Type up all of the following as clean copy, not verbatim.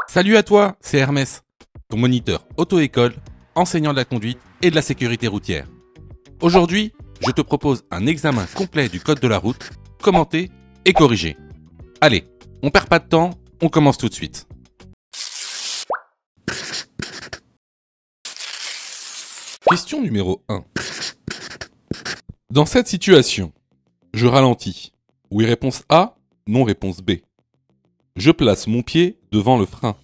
Salut à toi, c'est Hermès, ton moniteur auto-école, enseignant de la conduite et de la sécurité routière. Aujourd'hui, je te propose un examen complet du code de la route, commenté et corrigé. Allez, on perd pas de temps, on commence tout de suite. Question numéro 1. Dans cette situation, je ralentis. Oui, réponse A, non, réponse B. Je place mon pied devant le frein.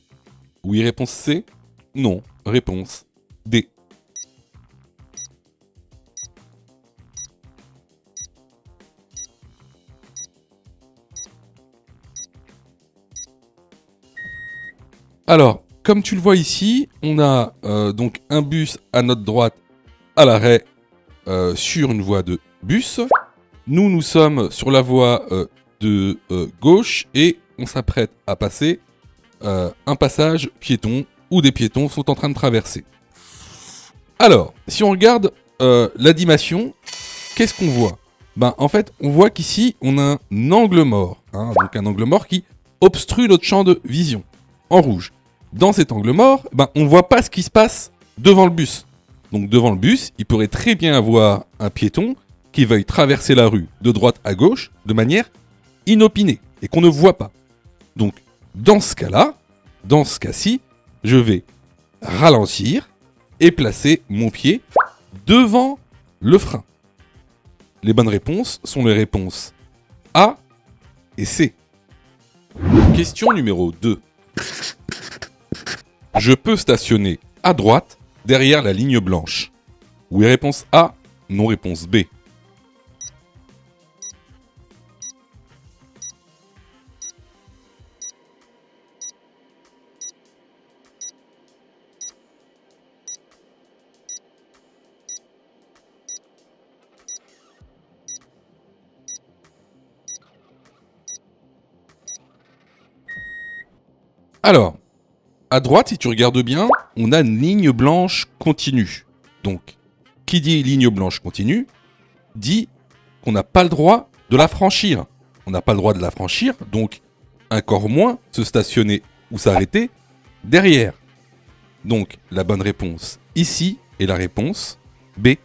Oui, réponse C, non, réponse D. Alors, comme tu le vois ici, on a donc un bus à notre droite à l'arrêt sur une voie de bus. Nous sommes sur la voie de gauche et on s'apprête à passer un passage piéton où des piétons sont en train de traverser. Alors, si on regarde l'animation, qu'est-ce qu'on voit ? En fait, on voit qu'ici, on a un angle mort. Donc un angle mort qui obstrue notre champ de vision, en rouge. Dans cet angle mort, on ne voit pas ce qui se passe devant le bus. Donc devant le bus, il pourrait très bien avoir un piéton qui veuille traverser la rue de droite à gauche de manière inopinée et qu'on ne voit pas. Donc dans ce cas-là, dans ce cas-ci, je vais ralentir et placer mon pied devant le frein. Les bonnes réponses sont les réponses A et C. Question numéro 2. Je peux stationner à droite derrière la ligne blanche. Oui, réponse A, non, réponse B. Alors, à droite, si tu regardes bien, on a une ligne blanche continue. Donc, qui dit ligne blanche continue, dit qu'on n'a pas le droit de la franchir. On n'a pas le droit de la franchir, donc encore moins se stationner ou s'arrêter derrière. Donc, la bonne réponse ici est la réponse B.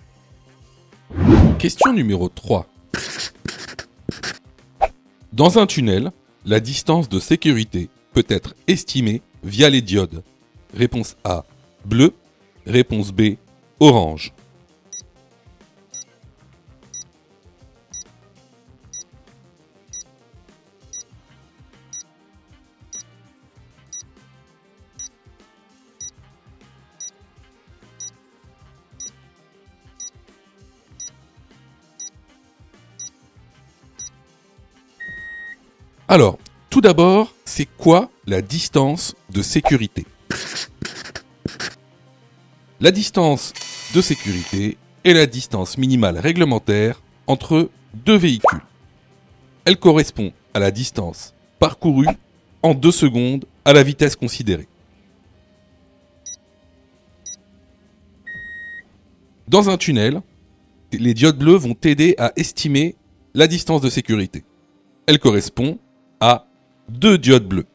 Question numéro 3. Dans un tunnel, la distance de sécurité peut être estimée via les diodes. Réponse A, bleu. Réponse B, orange. Alors, tout d'abord, c'est quoi la distance de sécurité ? La distance de sécurité est la distance minimale réglementaire entre deux véhicules. Elle correspond à la distance parcourue en 2 secondes à la vitesse considérée. Dans un tunnel, les diodes bleues vont t'aider à estimer la distance de sécurité. Elle correspond à 2 diodes bleues.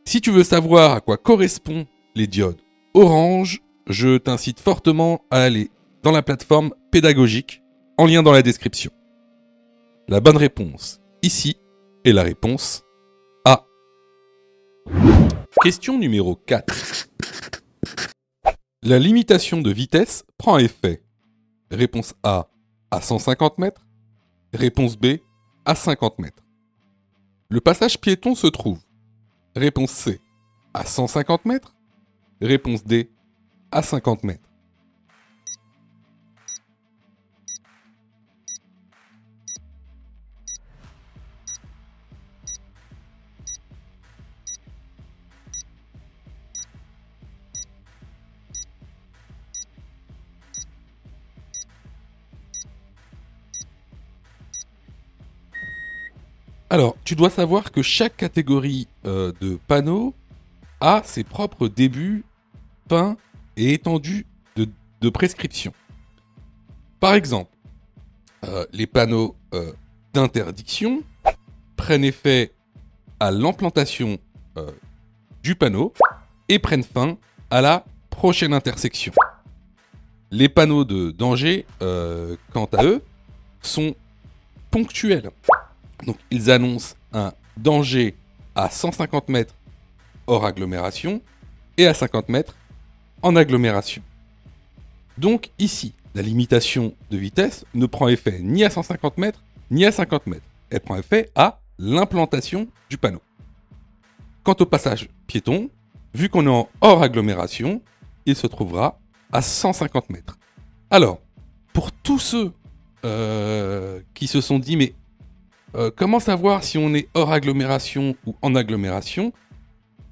Si tu veux savoir à quoi correspondent les diodes orange, je t'incite fortement à aller dans la plateforme pédagogique en lien dans la description. La bonne réponse ici est la réponse A. Question numéro 4. La limitation de vitesse prend effet. Réponse A à 150 mètres. Réponse B à 50 mètres. Le passage piéton se trouve. Réponse C à 150 mètres. Réponse D à 50 mètres. Alors, tu dois savoir que chaque catégorie de panneaux a ses propres débuts, fins et étendues de prescription. Par exemple, les panneaux d'interdiction prennent effet à l'implantation du panneau et prennent fin à la prochaine intersection. Les panneaux de danger, quant à eux, sont ponctuels. Donc ils annoncent un danger à 150 mètres hors agglomération et à 50 mètres en agglomération. Donc ici, la limitation de vitesse ne prend effet ni à 150 mètres ni à 50 mètres. Elle prend effet à l'implantation du panneau. Quant au passage piéton, vu qu'on est en hors agglomération, il se trouvera à 150 mètres. Alors, pour tous ceux qui se sont dit, mais comment savoir si on est hors agglomération ou en agglomération?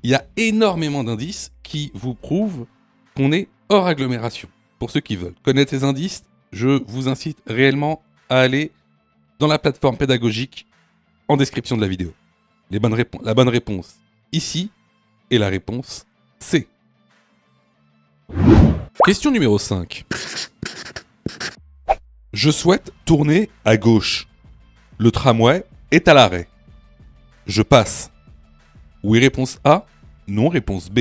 Il y a énormément d'indices qui vous prouvent qu'on est hors agglomération. Pour ceux qui veulent connaître ces indices, je vous incite réellement à aller dans la plateforme pédagogique en description de la vidéo. La bonne réponse ici est la réponse C. Question numéro 5. Je souhaite tourner à gauche. Le tramway est à l'arrêt. Je passe. Oui, réponse A. Non, réponse B.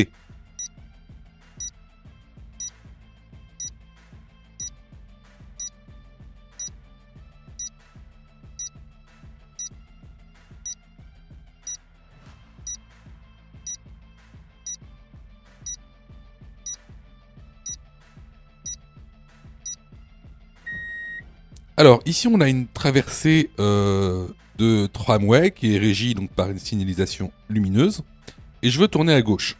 Alors, ici, on a une traversée de tramway qui est régie donc, par une signalisation lumineuse. Et je veux tourner à gauche.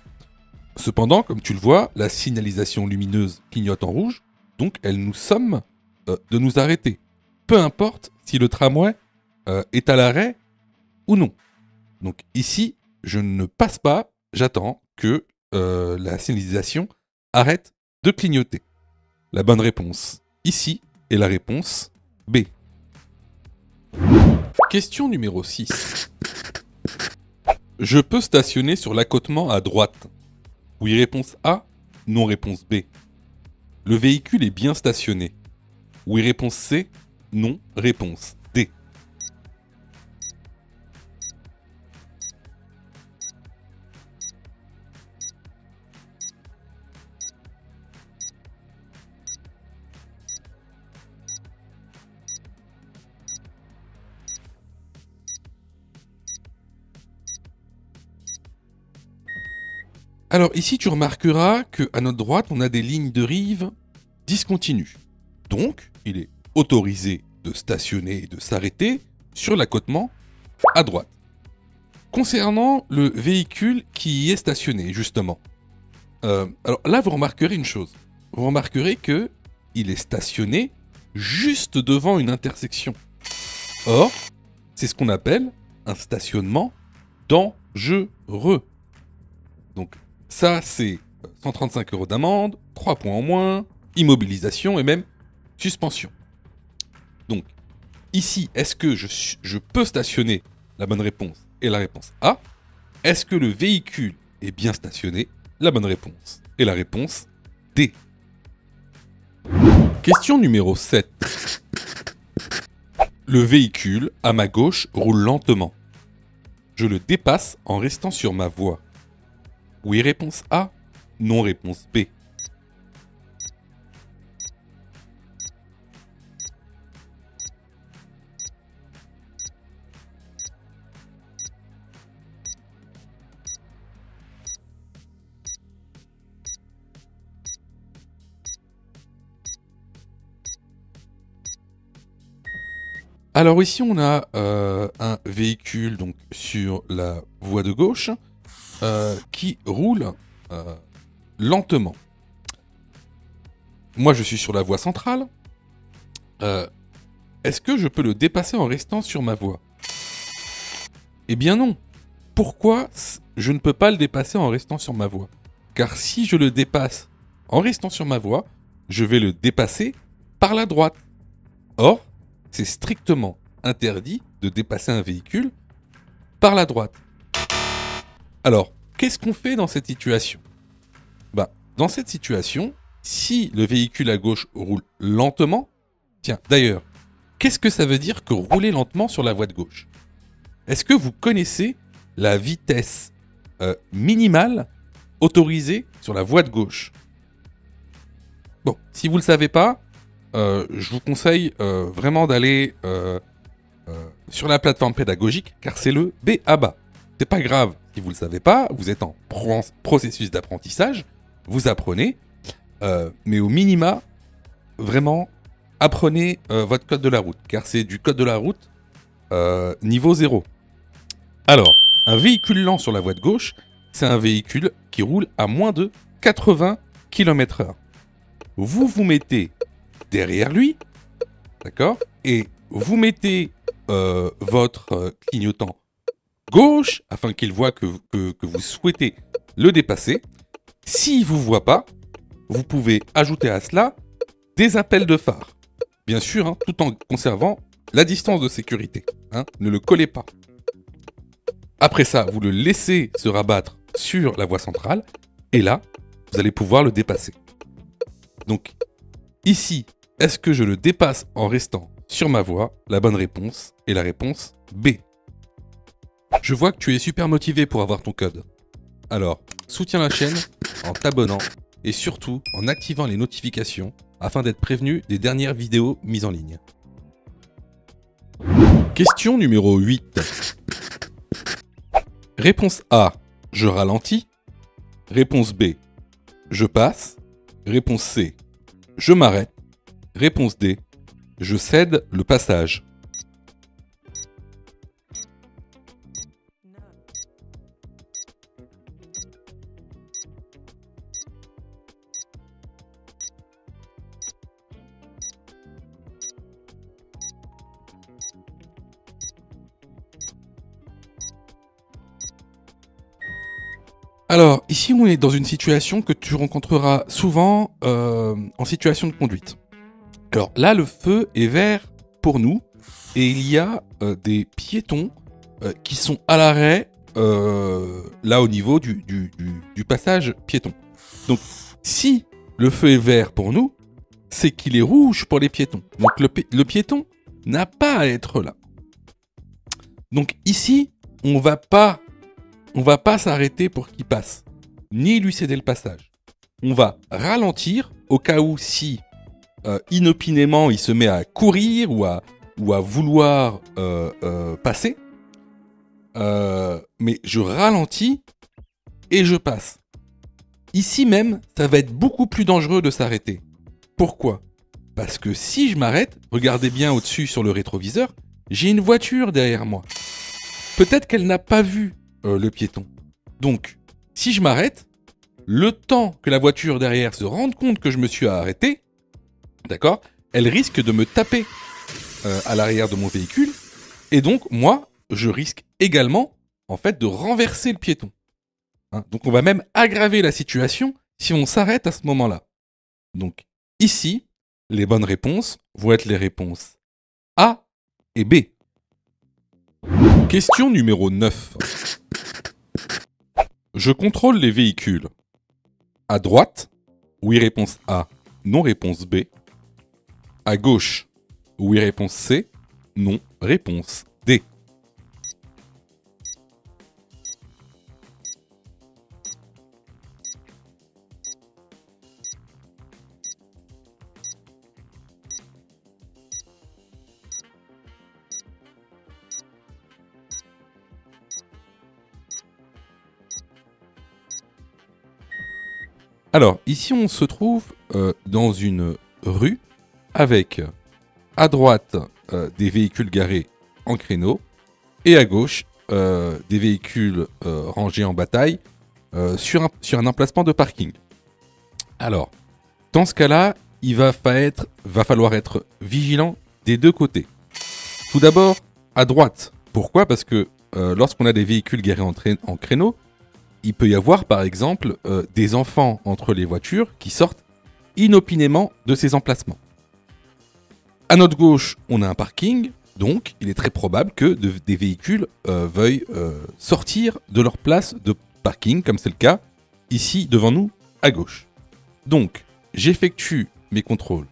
Cependant, comme tu le vois, la signalisation lumineuse clignote en rouge. Donc, elle nous somme de nous arrêter. Peu importe si le tramway est à l'arrêt ou non. Donc, ici, je ne passe pas. J'attends que la signalisation arrête de clignoter. La bonne réponse ici est la réponse B. Question numéro 6. Je peux stationner sur l'accotement à droite. Oui, réponse A. Non, réponse B. Le véhicule est bien stationné. Oui, réponse C. Non, réponse D. Alors ici, tu remarqueras qu'à notre droite, on a des lignes de rive discontinues. Donc, il est autorisé de stationner et de s'arrêter sur l'accotement à droite. Concernant le véhicule qui y est stationné, justement. Alors là, vous remarquerez une chose. Vous remarquerez que il est stationné juste devant une intersection. Or, c'est ce qu'on appelle un stationnement dangereux. Donc, ça, c'est 135 € d'amende, 3 points en moins, immobilisation et même suspension. Donc, ici, est-ce que je peux stationner? La bonne réponse est la réponse A. Est-ce que le véhicule est bien stationné? La bonne réponse est la réponse D. Question numéro 7. Le véhicule, à ma gauche, roule lentement. Je le dépasse en restant sur ma voie. Oui, réponse A. Non, réponse B. Alors ici, on a un véhicule donc, sur la voie de gauche qui roule lentement. Moi, je suis sur la voie centrale. Est-ce que je peux le dépasser en restant sur ma voie? Eh bien non. Pourquoi je ne peux pas le dépasser en restant sur ma voie? Car si je le dépasse en restant sur ma voie, je vais le dépasser par la droite. Or, c'est strictement interdit de dépasser un véhicule par la droite. Alors, qu'est-ce qu'on fait dans cette situation? Dans cette situation, si le véhicule à gauche roule lentement, tiens, d'ailleurs, qu'est-ce que ça veut dire que rouler lentement sur la voie de gauche? Est-ce que vous connaissez la vitesse minimale autorisée sur la voie de gauche. Bon, si vous ne le savez pas, je vous conseille vraiment d'aller sur la plateforme pédagogique, car c'est le B.A.B.A. C'est pas grave si vous ne le savez pas, vous êtes en processus d'apprentissage, vous apprenez, mais au minima, vraiment, apprenez votre code de la route, car c'est du code de la route niveau 0. Alors, un véhicule lent sur la voie de gauche, c'est un véhicule qui roule à moins de 80 km/h. Vous vous mettez derrière lui, d'accord, et vous mettez votre clignotant gauche afin qu'il voit que vous souhaitez le dépasser. S'il ne vous voit pas, vous pouvez ajouter à cela des appels de phare. Bien sûr, hein, tout en conservant la distance de sécurité. Hein, ne le collez pas. Après ça, vous le laissez se rabattre sur la voie centrale et là, vous allez pouvoir le dépasser. Donc, ici, est-ce que je le dépasse en restant sur ma voie? La bonne réponse est la réponse B. Je vois que tu es super motivé pour avoir ton code. Alors, soutiens la chaîne en t'abonnant et surtout en activant les notifications afin d'être prévenu des dernières vidéos mises en ligne. Question numéro 8. Réponse A, je ralentis. Réponse B, je passe. Réponse C, je m'arrête. Réponse D, je cède le passage. Alors, ici, on est dans une situation que tu rencontreras souvent en situation de conduite. Alors là, le feu est vert pour nous et il y a des piétons qui sont à l'arrêt là au niveau du passage piéton. Donc, si le feu est vert pour nous, c'est qu'il est rouge pour les piétons. Donc, le piéton n'a pas à être là. Donc ici, on va pas s'arrêter pour qu'il passe, ni lui céder le passage. On va ralentir au cas où si inopinément il se met à courir ou à vouloir passer. Mais je ralentis et je passe. Ici même, ça va être beaucoup plus dangereux de s'arrêter. Pourquoi ? Parce que si je m'arrête, regardez bien au-dessus sur le rétroviseur, j'ai une voiture derrière moi. Peut-être qu'elle n'a pas vu le piéton. Donc, si je m'arrête, le temps que la voiture derrière se rende compte que je me suis arrêté, d'accord, elle risque de me taper à l'arrière de mon véhicule, et donc moi, je risque également, en fait, de renverser le piéton. Hein, donc, on va même aggraver la situation si on s'arrête à ce moment-là. Donc, ici, les bonnes réponses vont être les réponses A et B. Question numéro 9. Je contrôle les véhicules. À droite, oui réponse A, non réponse B. À gauche, oui réponse C, non réponse D. Alors, ici, on se trouve dans une rue avec à droite des véhicules garés en créneau et à gauche des véhicules rangés en bataille sur un emplacement de parking. Alors, dans ce cas-là, il va falloir être vigilant des deux côtés. Tout d'abord, à droite. Pourquoi ? Parce que lorsqu'on a des véhicules garés en créneau, il peut y avoir, par exemple, des enfants entre les voitures qui sortent inopinément de ces emplacements. À notre gauche, on a un parking, donc il est très probable que des véhicules veuillent sortir de leur place de parking, comme c'est le cas ici devant nous, à gauche. Donc, j'effectue mes contrôles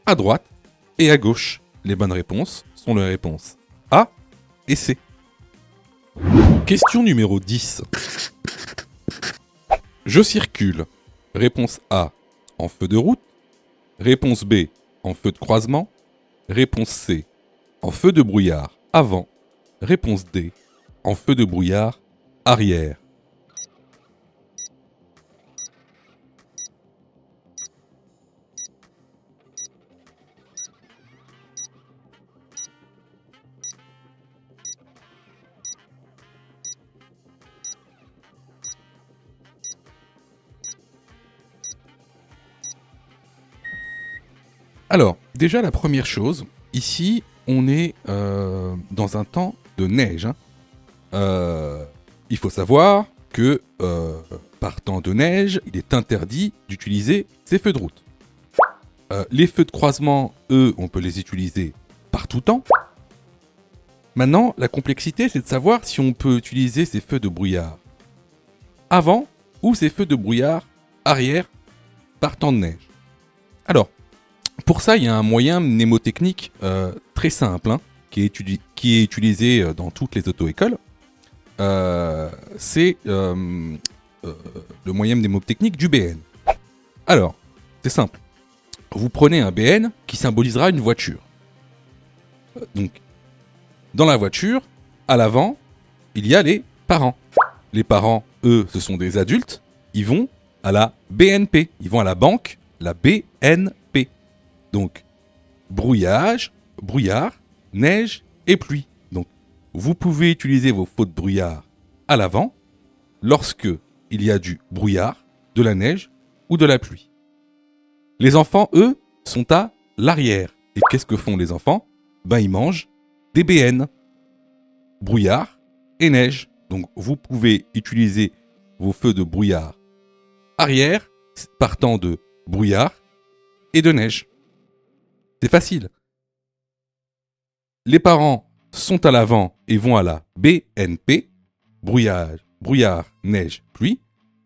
à droite et à gauche. Les bonnes réponses sont les réponses A et C. Question numéro 10. Je circule. Réponse A, en feu de route. Réponse B, en feu de croisement. Réponse C, en feu de brouillard avant. Réponse D, en feu de brouillard arrière. Alors, déjà la première chose, ici on est dans un temps de neige. Il faut savoir que par temps de neige, il est interdit d'utiliser ces feux de route. Les feux de croisement, eux, on peut les utiliser par tout temps. Maintenant, la complexité, c'est de savoir si on peut utiliser ces feux de brouillard avant ou ces feux de brouillard arrière par temps de neige. Alors, pour ça, il y a un moyen mnémotechnique très simple qui est utilisé dans toutes les auto-écoles. C'est le moyen mnémotechnique du BN. Alors, c'est simple. Vous prenez un BN qui symbolisera une voiture. Donc, dans la voiture, à l'avant, il y a les parents. Les parents, eux, ce sont des adultes. Ils vont à la BNP. Ils vont à la banque, la BNP. Donc, brouillard, neige et pluie. Donc, vous pouvez utiliser vos feux de brouillard à l'avant lorsque il y a du brouillard, de la neige ou de la pluie. Les enfants, eux, sont à l'arrière. Et qu'est-ce que font les enfants? Ben, ils mangent des BN, brouillard et neige. Donc, vous pouvez utiliser vos feux de brouillard arrière partant de brouillard et de neige. C'est facile. Les parents sont à l'avant et vont à la BNP, brouillard, neige, pluie.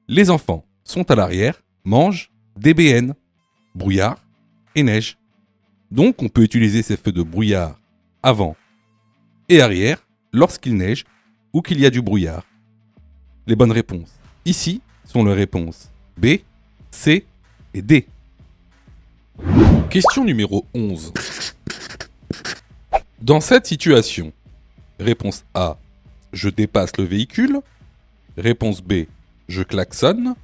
Les enfants sont à l'arrière, mangent des BN, brouillard et neige. Donc on peut utiliser ces feux de brouillard avant et arrière lorsqu'il neige ou qu'il y a du brouillard. Les bonnes réponses ici sont les réponses B, C et D. Question numéro 11. Dans cette situation, réponse A, je dépasse le véhicule. Réponse B, je klaxonne.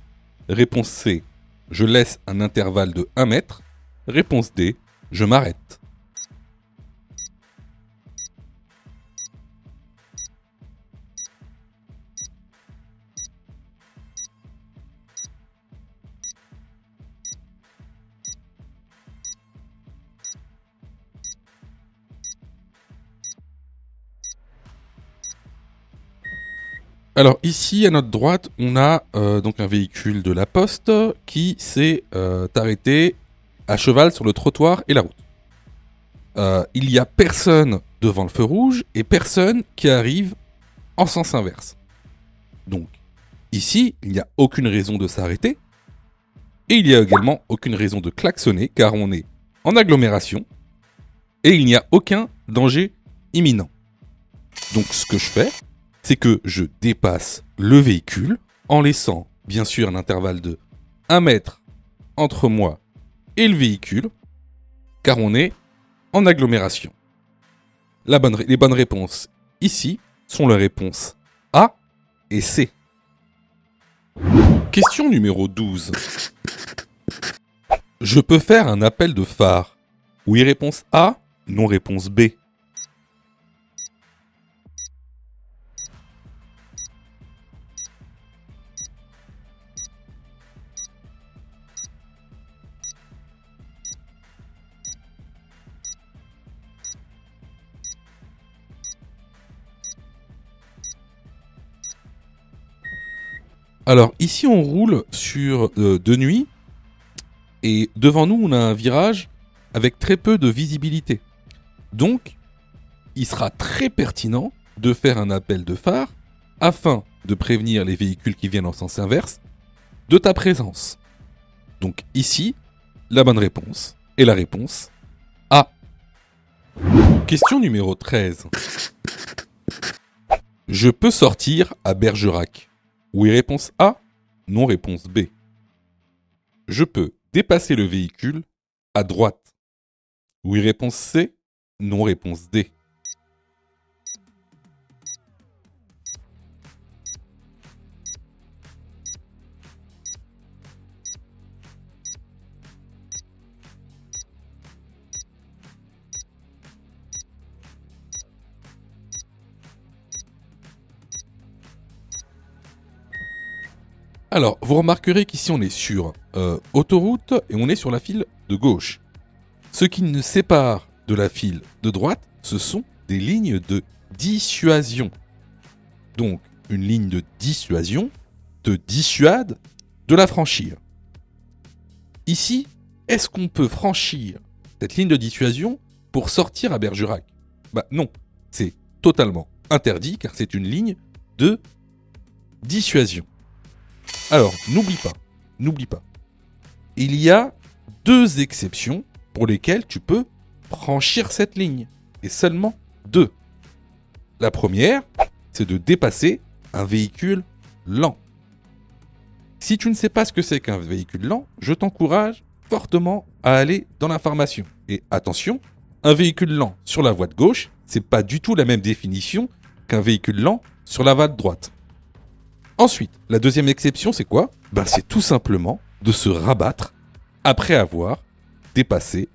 Réponse C, je laisse un intervalle de 1 mètre. Réponse D, je m'arrête. Alors ici à notre droite, on a donc un véhicule de la Poste qui s'est arrêté à cheval sur le trottoir et la route. Il n'y a personne devant le feu rouge et personne qui arrive en sens inverse. Donc ici, il n'y a aucune raison de s'arrêter et il n'y a également aucune raison de klaxonner car on est en agglomération et il n'y a aucun danger imminent. Donc ce que je fais, c'est que je dépasse le véhicule en laissant bien sûr un intervalle de 1 mètre entre moi et le véhicule, car on est en agglomération. Les bonnes réponses ici sont les réponses A et C. Question numéro 12. Je peux faire un appel de phare. Oui, réponse A, non, réponse B. Alors ici on roule sur de nuit et devant nous on a un virage avec très peu de visibilité. Donc il sera très pertinent de faire un appel de phare afin de prévenir les véhicules qui viennent en sens inverse de ta présence. Donc ici la bonne réponse est la réponse A. Question numéro 13. Je peux sortir à Bergerac. Oui, réponse A. Non, réponse B. Je peux dépasser le véhicule à droite. Oui, réponse C. Non, réponse D. Alors, vous remarquerez qu'ici on est sur autoroute et on est sur la file de gauche. Ce qui nous sépare de la file de droite, ce sont des lignes de dissuasion. Donc, une ligne de dissuasion te dissuade de la franchir. Ici, est-ce qu'on peut franchir cette ligne de dissuasion pour sortir à Bergerac? Bah non, c'est totalement interdit car c'est une ligne de dissuasion. Alors, n'oublie pas. Il y a 2 exceptions pour lesquelles tu peux franchir cette ligne. Et seulement 2. La première, c'est de dépasser un véhicule lent. Si tu ne sais pas ce que c'est qu'un véhicule lent, je t'encourage fortement à aller dans l'information. Et attention, un véhicule lent sur la voie de gauche, c'est pas du tout la même définition qu'un véhicule lent sur la voie de droite. Ensuite, la deuxième exception, c'est quoi? C'est tout simplement de se rabattre après avoir dépassé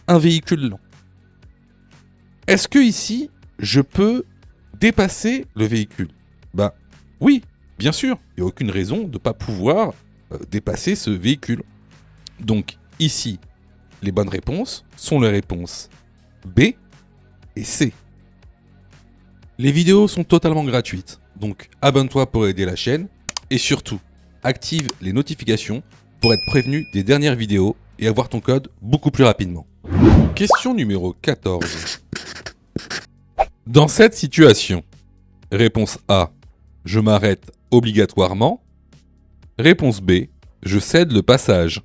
un véhicule lent. Est-ce que ici, je peux dépasser le véhicule? Oui, bien sûr, il n'y a aucune raison de ne pas pouvoir dépasser ce véhicule. Donc ici, les bonnes réponses sont les réponses B et C. Les vidéos sont totalement gratuites, donc abonne-toi pour aider la chaîne et surtout, active les notifications pour être prévenu des dernières vidéos et avoir ton code beaucoup plus rapidement. Question numéro 14. Dans cette situation, réponse A, je m'arrête obligatoirement. Réponse B, je cède le passage.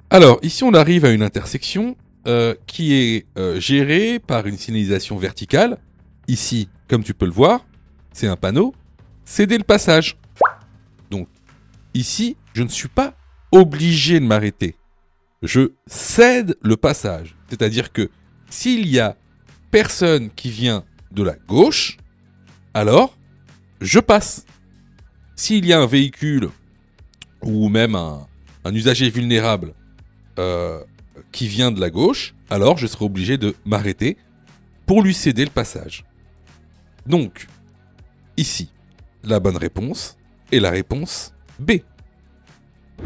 Alors, ici, on arrive à une intersection qui est gérée par une signalisation verticale. Ici, comme tu peux le voir, c'est un panneau. Céder le passage. Donc, ici, je ne suis pas obligé de m'arrêter. Je cède le passage. C'est-à-dire que s'il y a personne qui vient de la gauche, alors je passe. S'il y a un véhicule ou même un usager vulnérable qui vient de la gauche, alors je serai obligé de m'arrêter pour lui céder le passage. Donc, ici, la bonne réponse est la réponse B.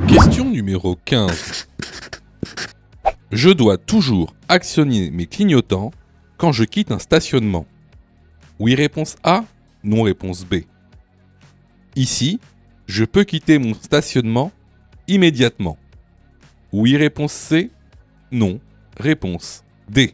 Question numéro 15. Je dois toujours actionner mes clignotants quand je quitte un stationnement. Oui, réponse A. Non, réponse B. Ici, je peux quitter mon stationnement immédiatement. Oui, réponse C. Non, réponse D.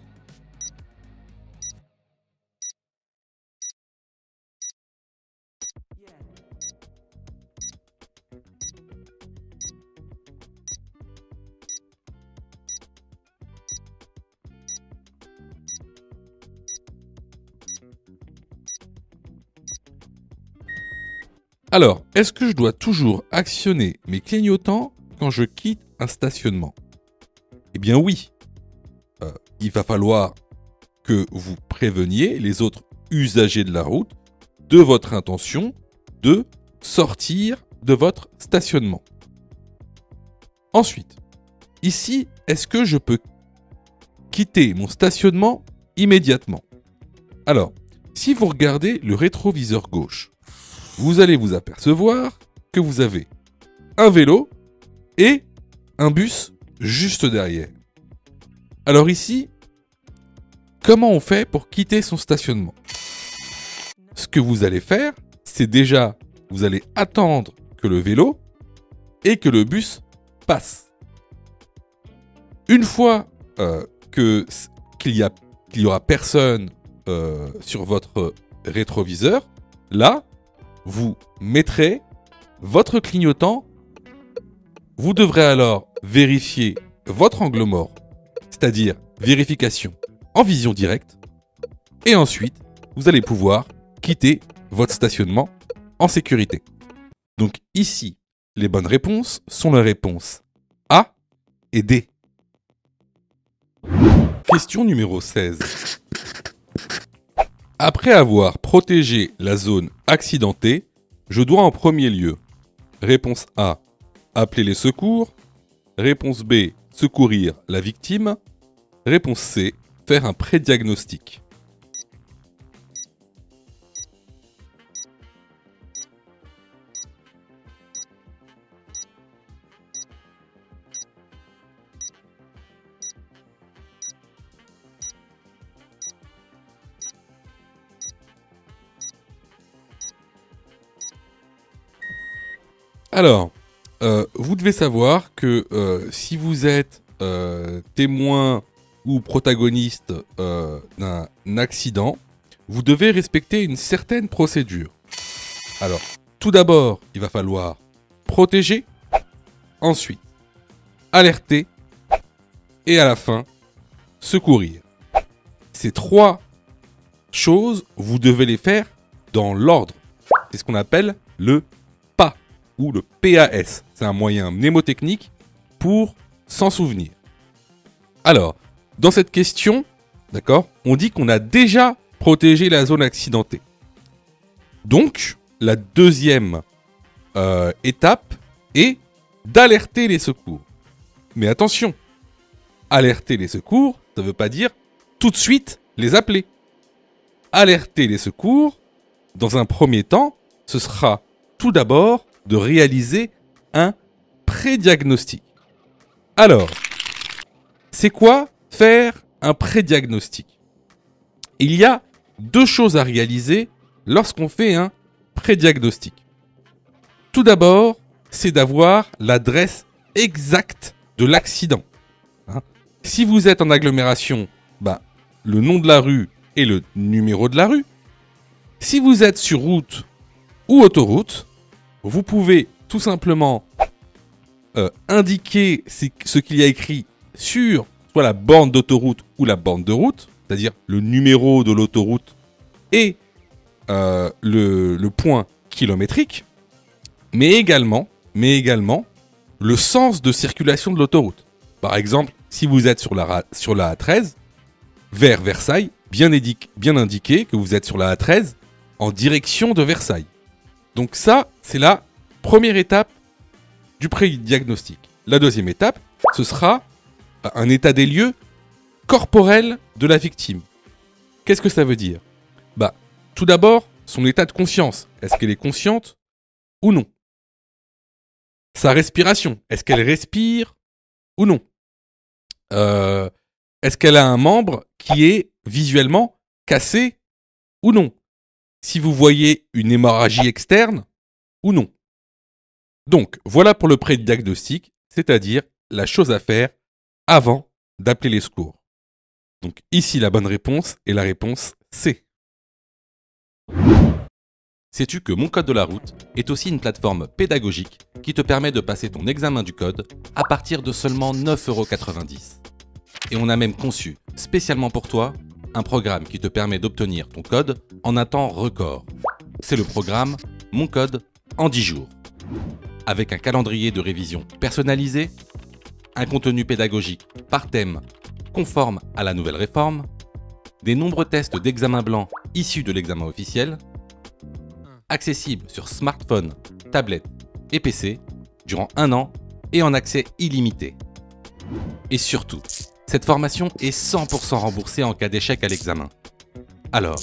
Alors, est-ce que je dois toujours actionner mes clignotants quand je quitte un stationnement? Eh bien oui. Il va falloir que vous préveniez les autres usagers de la route de votre intention de sortir de votre stationnement. Ensuite, ici, est-ce que je peux quitter mon stationnement immédiatement? Alors, si vous regardez le rétroviseur gauche, vous allez vous apercevoir que vous avez un vélo et un bus juste derrière. Alors ici, comment on fait pour quitter son stationnement? Ce que vous allez faire, c'est déjà, vous allez attendre que le vélo et que le bus passent. Une fois qu'il y aura personne sur votre rétroviseur, là, vous mettrez votre clignotant. Vous devrez alors vérifier votre angle mort, c'est-à-dire vérification en vision directe. Et ensuite, vous allez pouvoir quitter votre stationnement en sécurité. Donc ici, les bonnes réponses sont les réponses A et D. Question numéro 16. Après avoir protégé la zone accidentée, je dois en premier lieu, réponse A, appeler les secours, réponse B, secourir la victime, réponse C, faire un prédiagnostic. Alors, vous devez savoir que si vous êtes témoin ou protagoniste d'un accident, vous devez respecter une certaine procédure. Alors, tout d'abord, il va falloir protéger, ensuite alerter et à la fin, secourir. Ces trois choses, vous devez les faire dans l'ordre. C'est ce qu'on appelle le PA ou le PAS. C'est un moyen mnémotechnique pour s'en souvenir. Alors, dans cette question, d'accord, on dit qu'on a déjà protégé la zone accidentée. Donc, la deuxième étape est d'alerter les secours. Mais attention, alerter les secours, ça ne veut pas dire tout de suite les appeler. Alerter les secours, dans un premier temps, ce sera tout d'abord de réaliser un prédiagnostic. Alors, c'est quoi faire un prédiagnostic? Il y a deux choses à réaliser lorsqu'on fait un prédiagnostic. Tout d'abord, c'est d'avoir l'adresse exacte de l'accident. Si vous êtes en agglomération, le nom de la rue et le numéro de la rue. Si vous êtes sur route ou autoroute, vous pouvez tout simplement indiquer ce qu'il y a écrit sur soit la borne d'autoroute ou la borne de route, c'est-à-dire le numéro de l'autoroute et le point kilométrique, mais également le sens de circulation de l'autoroute. Par exemple, si vous êtes sur la A13, vers Versailles, bien indiqué que vous êtes sur la A13 en direction de Versailles. Donc ça, c'est la première étape du prédiagnostic. La deuxième étape, ce sera un état des lieux corporel de la victime. Qu'est-ce que ça veut dire? Tout d'abord, son état de conscience. Est-ce qu'elle est consciente ou non? Sa respiration. Est-ce qu'elle respire ou non? Est-ce qu'elle a un membre qui est visuellement cassé ou non? Si vous voyez une hémorragie externe ou non? Donc, voilà pour le prédiagnostic, c'est-à-dire la chose à faire avant d'appeler les secours. Donc ici, la bonne réponse est la réponse C. Sais-tu que Mon Code de la route est aussi une plateforme pédagogique qui te permet de passer ton examen du code à partir de seulement 9,90 €. Et on a même conçu, spécialement pour toi, un programme qui te permet d'obtenir ton code en un temps record. C'est le programme Mon Code en 10 jours. Avec un calendrier de révision personnalisé, un contenu pédagogique par thème conforme à la nouvelle réforme, des nombreux tests d'examen blanc issus de l'examen officiel, accessible sur smartphone, tablette et PC durant 1 an et en accès illimité. Et surtout, cette formation est 100% remboursée en cas d'échec à l'examen. Alors,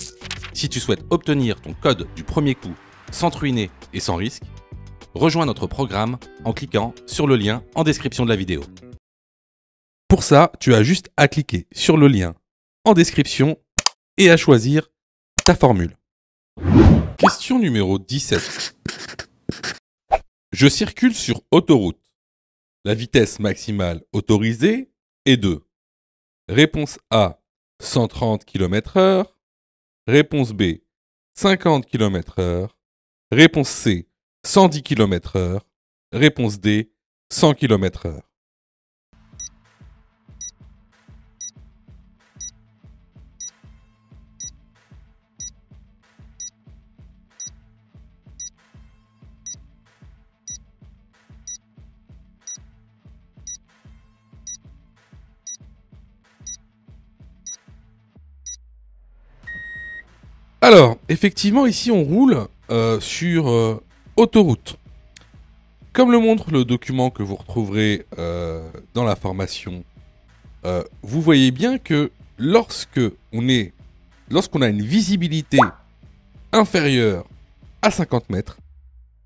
si tu souhaites obtenir ton code du premier coup sans te ruiner et sans risque, rejoins notre programme en cliquant sur le lien en description de la vidéo. Pour ça, tu as juste à cliquer sur le lien en description et à choisir ta formule. Question numéro 17. Je circule sur autoroute. La vitesse maximale autorisée est de réponse A 130 km/h, Réponse B, 50 km/h. Réponse C, 110 km/h. Réponse D, 100 km/h. Alors, effectivement, ici, on roule sur autoroute. Comme le montre le document que vous retrouverez dans la formation, vous voyez bien que lorsqu'on a une visibilité inférieure à 50 mètres,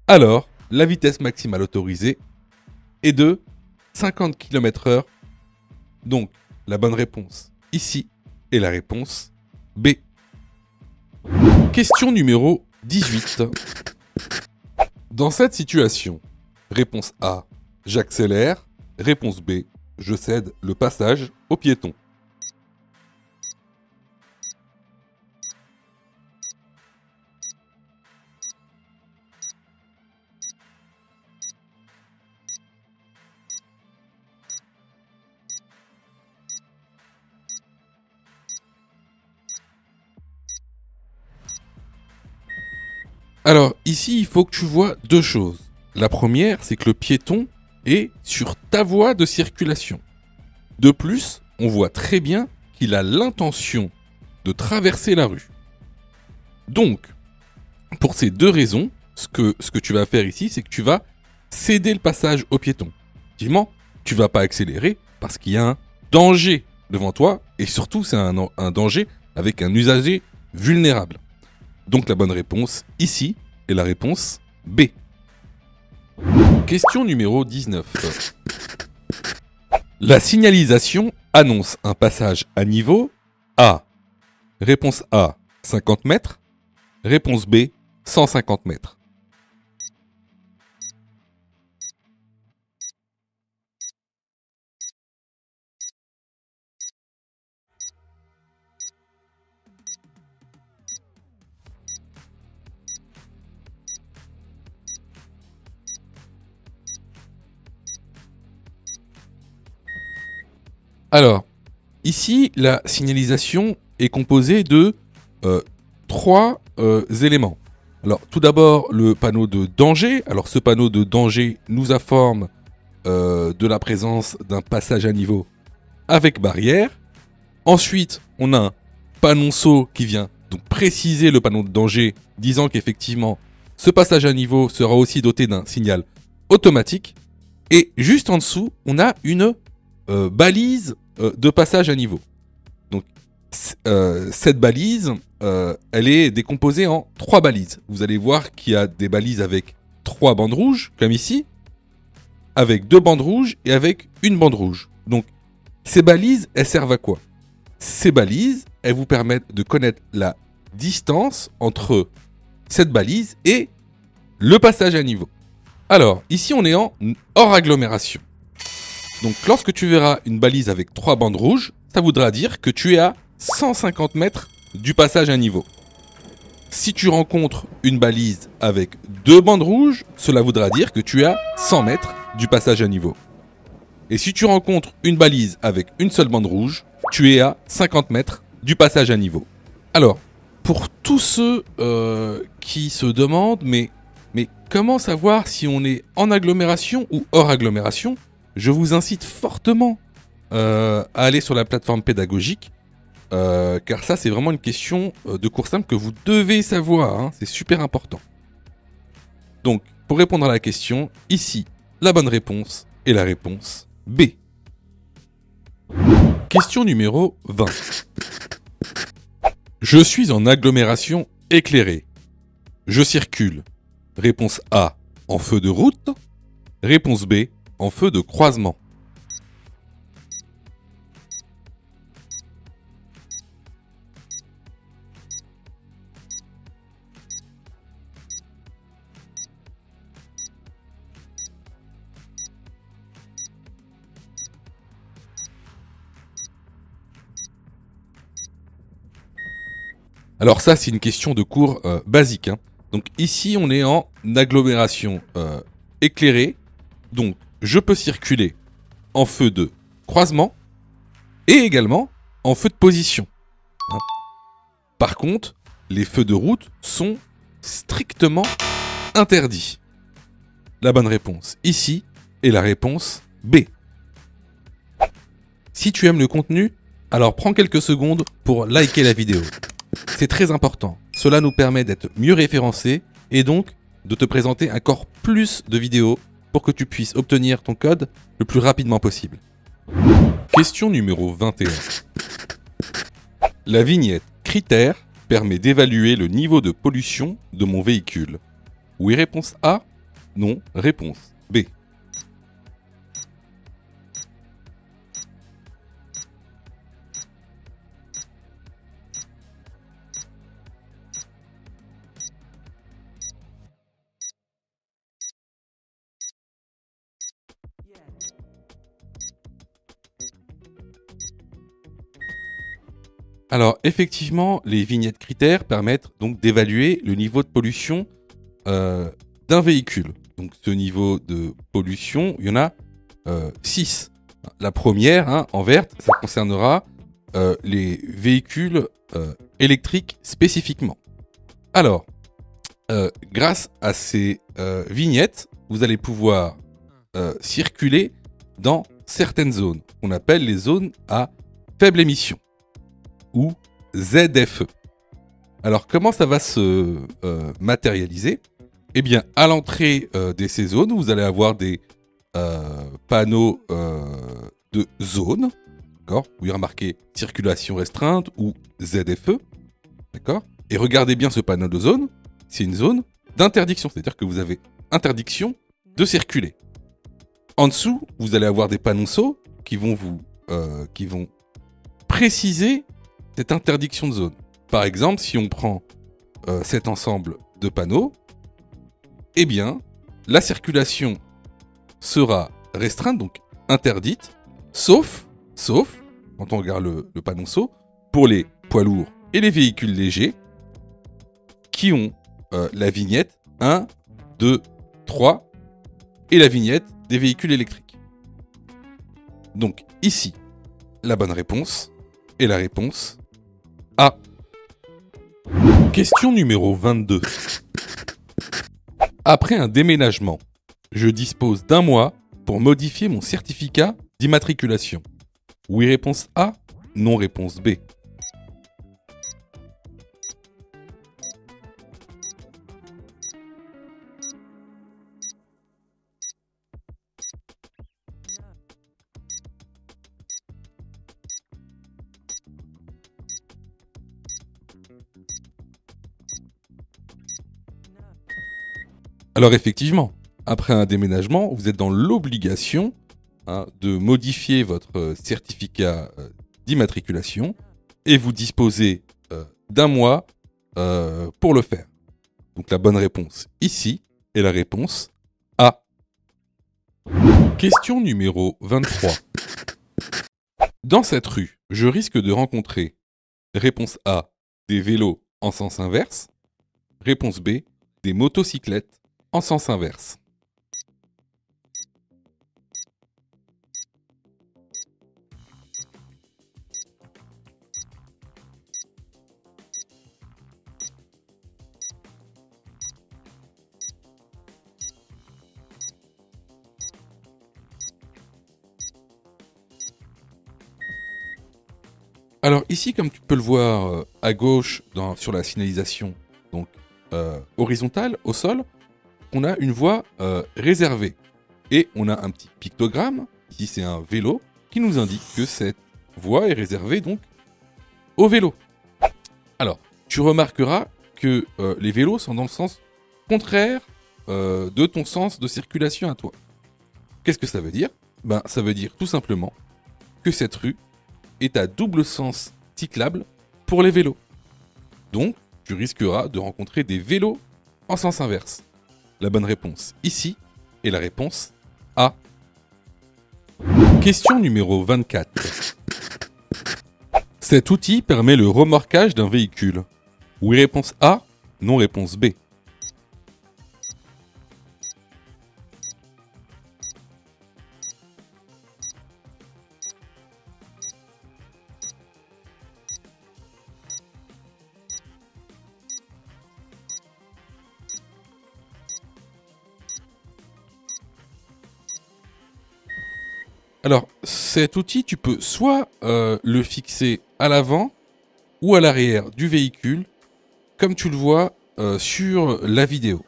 alors la vitesse maximale autorisée est de 50 km/h. Donc, la bonne réponse ici est la réponse B. Question numéro 18. Dans cette situation, réponse A, j'accélère. Réponse B, je cède le passage au piéton. Alors, ici, il faut que tu vois deux choses. La première, c'est que le piéton est sur ta voie de circulation. De plus, on voit très bien qu'il a l'intention de traverser la rue. Donc, pour ces deux raisons, ce que tu vas faire ici, c'est que tu vas céder le passage au piéton. Effectivement, tu vas pas accélérer parce qu'il y a un danger devant toi et surtout, c'est un danger avec un usager vulnérable. Donc la bonne réponse ici est la réponse B. Question numéro 19. La signalisation annonce un passage à niveau A. Réponse A, 50 mètres. Réponse B, 150 mètres. Alors, ici, la signalisation est composée de trois éléments. Alors, tout d'abord, le panneau de danger. Alors, ce panneau de danger nous informe de la présence d'un passage à niveau avec barrière. Ensuite, on a un panonceau qui vient donc préciser le panneau de danger, disant qu'effectivement, ce passage à niveau sera aussi doté d'un signal automatique. Et juste en dessous, on a une balise de passage à niveau. Donc, cette balise, elle est décomposée en trois balises. Vous allez voir qu'il y a des balises avec trois bandes rouges, comme ici, avec deux bandes rouges et avec une bande rouge. Donc, ces balises, elles servent à quoi ? Ces balises, elles vous permettent de connaître la distance entre cette balise et le passage à niveau. Alors, ici, on est en hors agglomération. Donc, lorsque tu verras une balise avec trois bandes rouges, ça voudra dire que tu es à 150 mètres du passage à niveau. Si tu rencontres une balise avec deux bandes rouges, cela voudra dire que tu es à 100 mètres du passage à niveau. Et si tu rencontres une balise avec une seule bande rouge, tu es à 50 mètres du passage à niveau. Alors, pour tous ceux qui se demandent, mais comment savoir si on est en agglomération ou hors agglomération ? Je vous incite fortement à aller sur la plateforme pédagogique, car ça c'est vraiment une question de cours simple que vous devez savoir, hein, c'est super important. Donc, pour répondre à la question, ici, la bonne réponse est la réponse B. Question numéro 20. Je suis en agglomération éclairée. Je circule. Réponse A, en feu de route. Réponse B, en feu de croisement. Alors ça, c'est une question de cours basique, hein. Donc ici, on est en agglomération éclairée. Donc, je peux circuler en feu de croisement et également en feu de position, hein. Par contre, les feux de route sont strictement interdits. La bonne réponse ici est la réponse B. Si tu aimes le contenu, alors prends quelques secondes pour liker la vidéo. C'est très important. Cela nous permet d'être mieux référencés et donc de te présenter encore plus de vidéos pour que tu puisses obtenir ton code le plus rapidement possible. Question numéro 21. La vignette critère permet d'évaluer le niveau de pollution de mon véhicule. Oui, réponse A. Non, réponse B. Alors effectivement, les vignettes critères permettent donc d'évaluer le niveau de pollution d'un véhicule. Donc ce niveau de pollution, il y en a 6. La première, hein, en verte, ça concernera les véhicules électriques spécifiquement. Alors, grâce à ces vignettes, vous allez pouvoir circuler dans certaines zones qu'on appelle les zones à faible émission, ou ZFE. Alors comment ça va se matérialiser ? Eh bien, à l'entrée de ces zones, vous allez avoir des panneaux de zone, d'accord, où il y aura marqué circulation restreinte ou ZFE, d'accord. Et regardez bien ce panneau de zone, c'est une zone d'interdiction, c'est-à-dire que vous avez interdiction de circuler. En dessous, vous allez avoir des panonceaux qui vont préciser cette interdiction de zone. Par exemple, si on prend cet ensemble de panneaux, eh bien, la circulation sera restreinte, donc interdite, sauf, quand on regarde le panonceau, pour les poids lourds et les véhicules légers qui ont la vignette 1, 2, 3 et la vignette des véhicules électriques. Donc ici, la bonne réponse est la réponse A. Question numéro 22. Après un déménagement, je dispose d'un mois pour modifier mon certificat d'immatriculation. Oui, réponse A. Non, réponse B. Alors effectivement, après un déménagement, vous êtes dans l'obligation de modifier votre certificat d'immatriculation et vous disposez d'un mois pour le faire. Donc la bonne réponse ici est la réponse A. Question numéro 23. Dans cette rue, je risque de rencontrer, réponse A, des vélos en sens inverse, réponse B, des motocyclettes en sens inverse. Alors ici, comme tu peux le voir à gauche sur la signalisation donc, horizontale au sol, on a une voie réservée. Et on a un petit pictogramme, ici c'est un vélo, qui nous indique que cette voie est réservée donc au vélo. Alors, tu remarqueras que les vélos sont dans le sens contraire de ton sens de circulation à toi. Qu'est-ce que ça veut dire ? Ben, ça veut dire tout simplement que cette rue est à double sens cyclable pour les vélos. Donc, tu risqueras de rencontrer des vélos en sens inverse. La bonne réponse ici est la réponse A. Question numéro 24. Cet outil permet le remorquage d'un véhicule. Oui, réponse A. Non, réponse B. Alors, cet outil, tu peux soit le fixer à l'avant ou à l'arrière du véhicule, comme tu le vois sur la vidéo.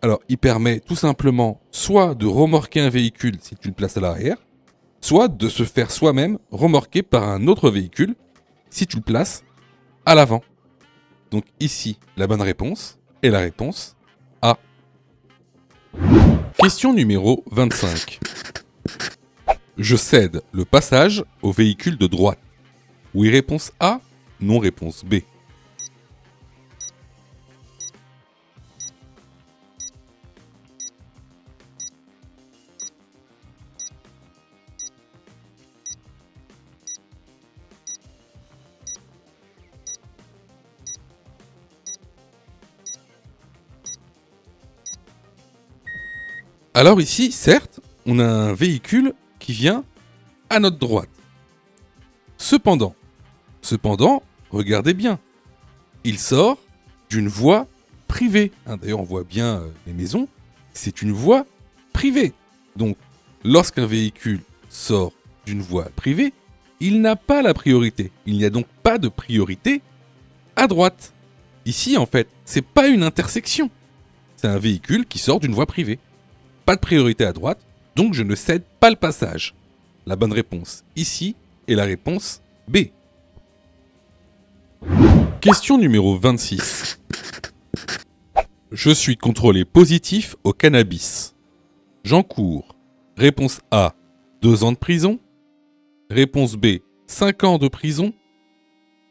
Alors, il permet tout simplement soit de remorquer un véhicule si tu le places à l'arrière, soit de se faire soi-même remorquer par un autre véhicule si tu le places à l'avant. Donc ici, la bonne réponse est la réponse A. Question numéro 25. Je cède le passage au véhicule de droite. Oui, réponse A. Non, réponse B. Alors ici, certes, on a un véhicule qui vient à notre droite. Cependant, regardez bien, il sort d'une voie privée. D'ailleurs, on voit bien les maisons, c'est une voie privée. Donc, lorsqu'un véhicule sort d'une voie privée, il n'a pas la priorité. Il n'y a donc pas de priorité à droite. Ici, en fait, c'est pas une intersection. C'est un véhicule qui sort d'une voie privée. Pas de priorité à droite, donc je ne cède pas le passage. La bonne réponse ici est la réponse B. Question numéro 26. Je suis contrôlé positif au cannabis. J'encours. Réponse A, 2 ans de prison. Réponse B, 5 ans de prison.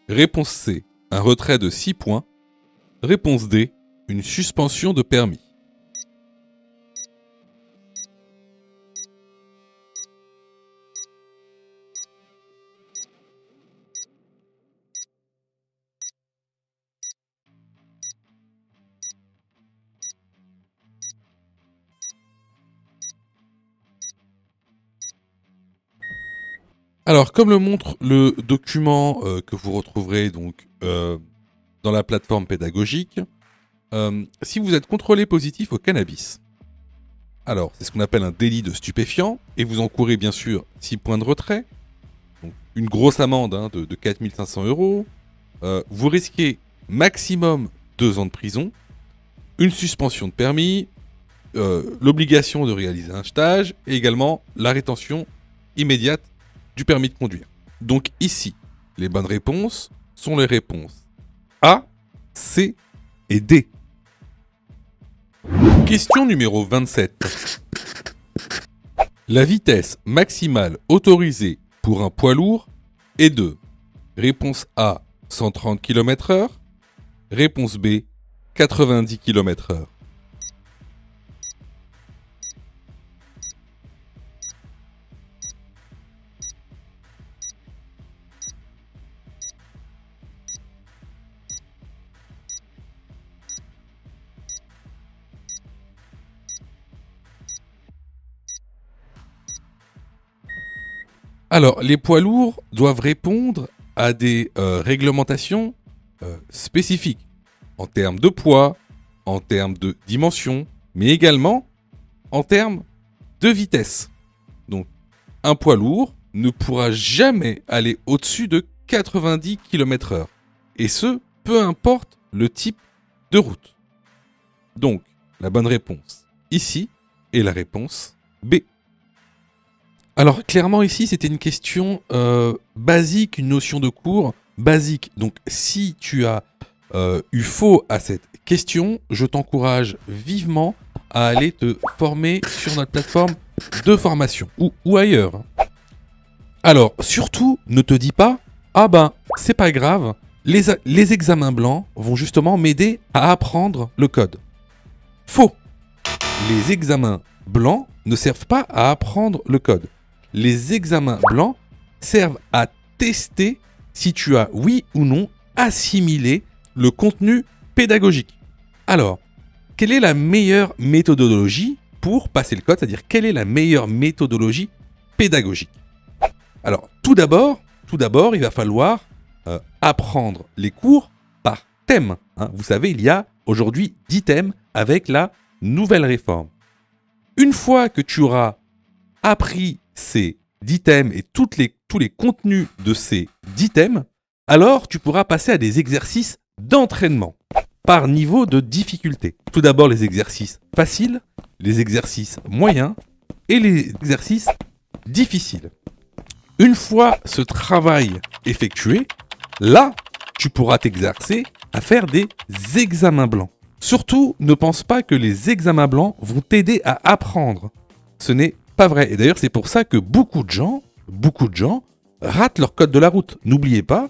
Réponse C, un retrait de 6 points. Réponse D, une suspension de permis. Alors, comme le montre le document que vous retrouverez donc dans la plateforme pédagogique, si vous êtes contrôlé positif au cannabis, alors c'est ce qu'on appelle un délit de stupéfiant, et vous encourez bien sûr 6 points de retrait, donc une grosse amende de 4 500 €, vous risquez maximum 2 ans de prison, une suspension de permis, l'obligation de réaliser un stage, et également la rétention immédiate du permis de conduire. Donc ici, les bonnes réponses sont les réponses A, C et D. Question numéro 27. La vitesse maximale autorisée pour un poids lourd est de réponse A, 130 km/h, réponse B, 90 km/h. Alors, les poids lourds doivent répondre à des réglementations spécifiques en termes de poids, en termes de dimension, mais également en termes de vitesse. Donc, un poids lourd ne pourra jamais aller au-dessus de 90 km/h. Et ce, peu importe le type de route. Donc, la bonne réponse ici est la réponse B. Alors clairement ici c'était une question basique, une notion de cours basique. Donc si tu as eu faux à cette question, je t'encourage vivement à aller te former sur notre plateforme de formation ou ailleurs. Alors surtout ne te dis pas « Ah ben c'est pas grave, les examens blancs vont justement m'aider à apprendre le code ». Faux. Les examens blancs ne servent pas à apprendre le code. Les examens blancs servent à tester si tu as, oui ou non, assimilé le contenu pédagogique. Alors, quelle est la meilleure méthodologie pour passer le code, c'est-à-dire quelle est la meilleure méthodologie pédagogique? Alors, tout d'abord, il va falloir apprendre les cours par thème. Hein. Vous savez, il y a aujourd'hui 10 thèmes avec la nouvelle réforme. Une fois que tu auras appris ces 10 thèmes et tous les contenus de ces 10 thèmes, alors tu pourras passer à des exercices d'entraînement par niveau de difficulté. Tout d'abord les exercices faciles, les exercices moyens et les exercices difficiles. Une fois ce travail effectué, là, tu pourras t'exercer à faire des examens blancs. Surtout, ne pense pas que les examens blancs vont t'aider à apprendre. Ce n'est pas vrai. Et d'ailleurs, c'est pour ça que beaucoup de gens ratent leur code de la route. N'oubliez pas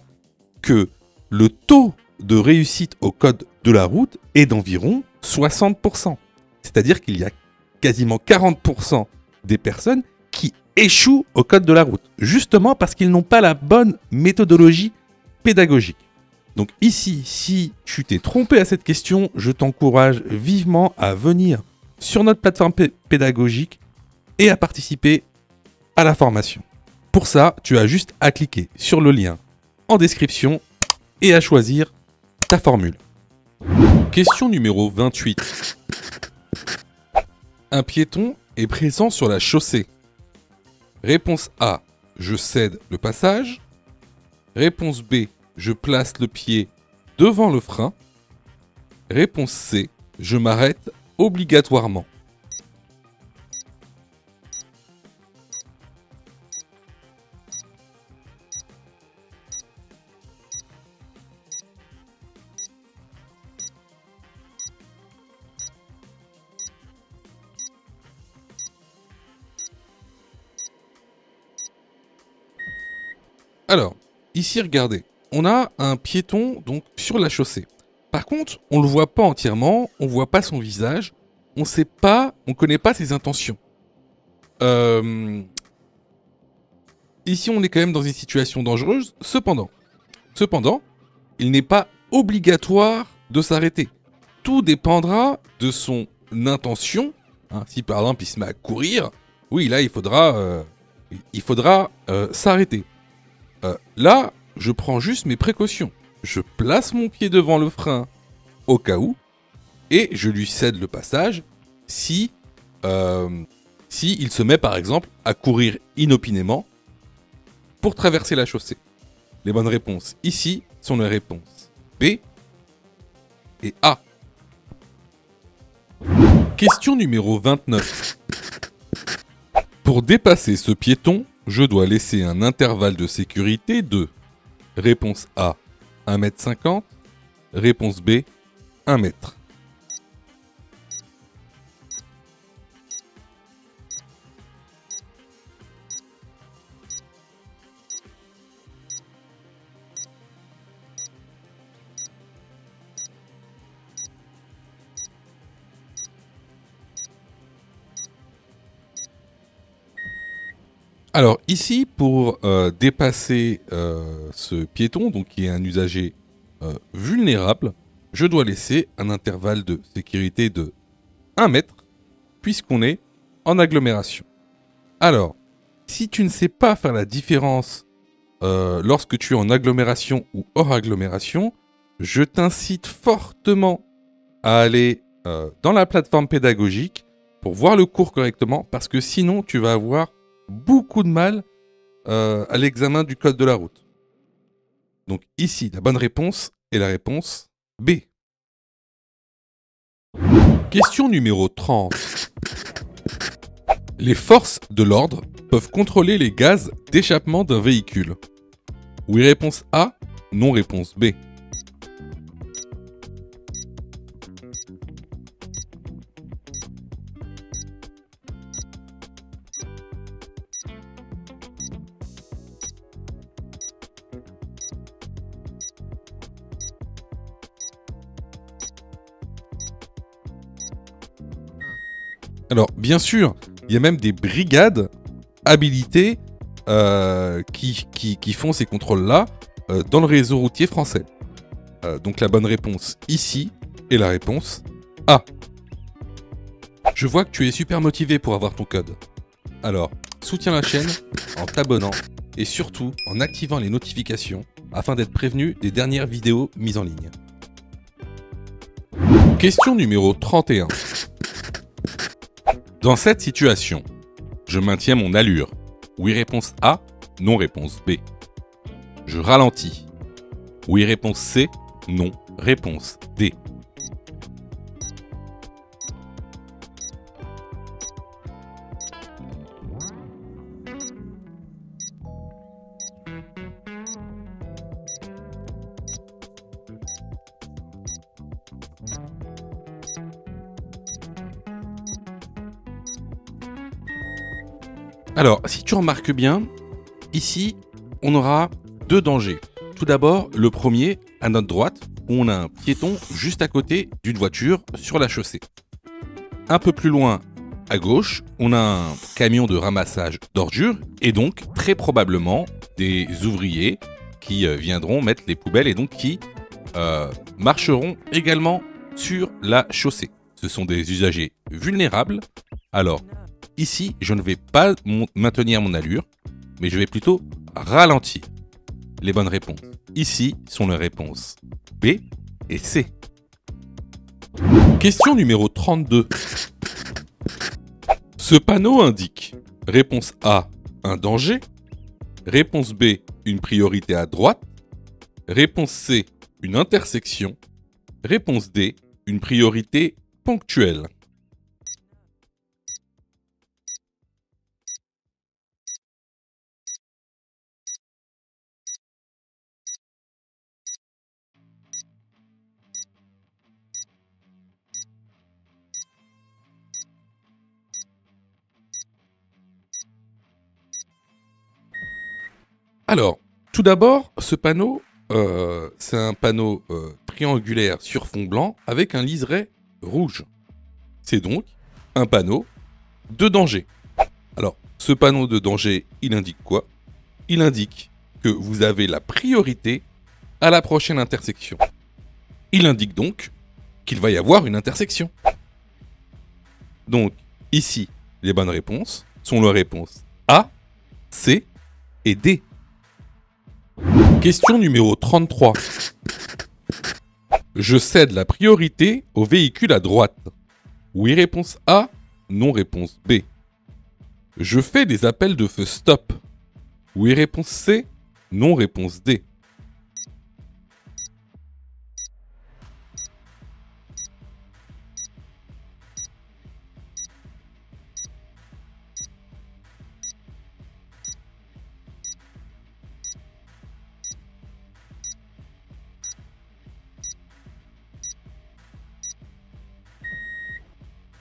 que le taux de réussite au code de la route est d'environ 60%. C'est-à-dire qu'il y a quasiment 40% des personnes qui échouent au code de la route, justement parce qu'ils n'ont pas la bonne méthodologie pédagogique. Donc ici, si tu t'es trompé à cette question, je t'encourage vivement à venir sur notre plateforme pédagogique et à participer à la formation. Pour ça, tu as juste à cliquer sur le lien en description et à choisir ta formule. Question numéro 28. Un piéton est présent sur la chaussée. Réponse A, je cède le passage. Réponse B, je place le pied devant le frein. Réponse C, je m'arrête obligatoirement. Alors, ici, regardez, on a un piéton donc sur la chaussée. Par contre, on ne le voit pas entièrement, on ne voit pas son visage, on ne connaît pas ses intentions. Ici, on est quand même dans une situation dangereuse. Cependant, il n'est pas obligatoire de s'arrêter. Tout dépendra de son intention. Hein, si par exemple, il se met à courir, oui, là, il faudra s'arrêter. Là, je prends juste mes précautions. Je place mon pied devant le frein au cas où et je lui cède le passage si il se met par exemple à courir inopinément pour traverser la chaussée. Les bonnes réponses ici sont les réponses B et A. Question numéro 29. Pour dépasser ce piéton, je dois laisser un intervalle de sécurité de réponse A, 1,50 m, réponse B, 1 mètre. Alors ici, pour dépasser ce piéton, donc qui est un usager vulnérable, je dois laisser un intervalle de sécurité de 1 mètre, puisqu'on est en agglomération. Alors, si tu ne sais pas faire la différence lorsque tu es en agglomération ou hors agglomération, je t'incite fortement à aller dans la plateforme pédagogique pour voir le cours correctement, parce que sinon tu vas avoir beaucoup de mal à l'examen du code de la route. Donc ici, la bonne réponse est la réponse B. Question numéro 30. Les forces de l'ordre peuvent contrôler les gaz d'échappement d'un véhicule. Oui, réponse A, non, réponse B. Alors, bien sûr, il y a même des brigades habilitées qui font ces contrôles-là dans le réseau routier français. donc la bonne réponse ici est la réponse A. Je vois que tu es super motivé pour avoir ton code. Alors, soutiens la chaîne en t'abonnant et surtout en activant les notifications afin d'être prévenu des dernières vidéos mises en ligne. Question numéro 31. Dans cette situation, je maintiens mon allure. Oui, réponse A. Non, réponse B. Je ralentis. Oui, réponse C. Non, réponse D. Alors, si tu remarques bien, ici, on aura deux dangers. Tout d'abord, le premier, à notre droite, où on a un piéton juste à côté d'une voiture sur la chaussée. Un peu plus loin, à gauche, on a un camion de ramassage d'ordures et donc, très probablement, des ouvriers qui viendront mettre les poubelles et donc qui marcheront également sur la chaussée. Ce sont des usagers vulnérables. Alors, ici, je ne vais pas maintenir mon allure, mais je vais plutôt ralentir. Les bonnes réponses ici sont les réponses B et C. Question numéro 32. Ce panneau indique réponse A, un danger. Réponse B, une priorité à droite. Réponse C, une intersection. Réponse D, une priorité ponctuelle. Alors, tout d'abord, ce panneau, c'est un panneau triangulaire sur fond blanc avec un liseré rouge. C'est donc un panneau de danger. Alors, ce panneau de danger, il indique quoi? Il indique que vous avez la priorité à la prochaine intersection. Il indique donc qu'il va y avoir une intersection. Donc, ici, les bonnes réponses sont les réponses A, C et D. Question numéro 33. Je cède la priorité au véhicule à droite. Oui, réponse A. Non, réponse B. Je fais des appels de feu stop. Oui, réponse C. Non, réponse D.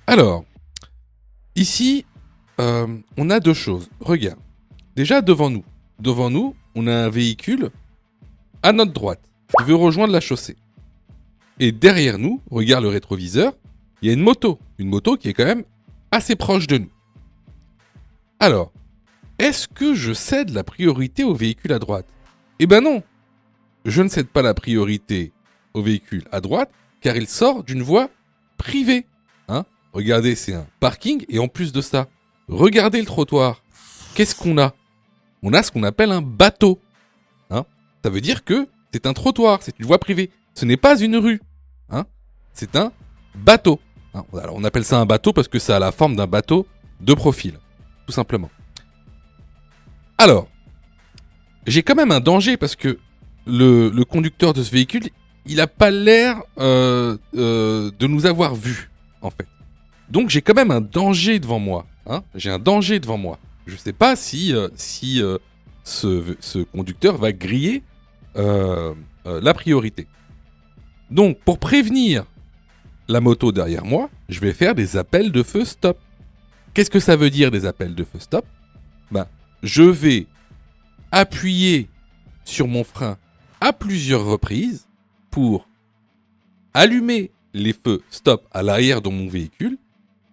Alors, ici, on a deux choses. Regarde. Déjà, devant nous, on a un véhicule à notre droite qui veut rejoindre la chaussée. Et derrière nous, regarde le rétroviseur, il y a une moto qui est quand même assez proche de nous. Alors, est-ce que je cède la priorité au véhicule à droite? Eh ben non, je ne cède pas la priorité au véhicule à droite, car il sort d'une voie privée. Hein? Regardez, c'est un parking, et en plus de ça, regardez le trottoir. Qu'est-ce qu'on a? On a ce qu'on appelle un bateau. Hein? Ça veut dire que c'est un trottoir, c'est une voie privée. Ce n'est pas une rue. Hein? C'est un bateau. Hein? Alors, on appelle ça un bateau parce que ça a la forme d'un bateau de profil, tout simplement. Alors, j'ai quand même un danger parce que le conducteur de ce véhicule, il n'a pas l'air de nous avoir vus, en fait. Donc j'ai quand même un danger devant moi. Hein, j'ai un danger devant moi. Je ne sais pas si ce conducteur va griller la priorité. Donc pour prévenir la moto derrière moi, je vais faire des appels de feu stop. Qu'est-ce que ça veut dire des appels de feu stop? Ben, je vais appuyer sur mon frein à plusieurs reprises pour allumer les feux stop à l'arrière de mon véhicule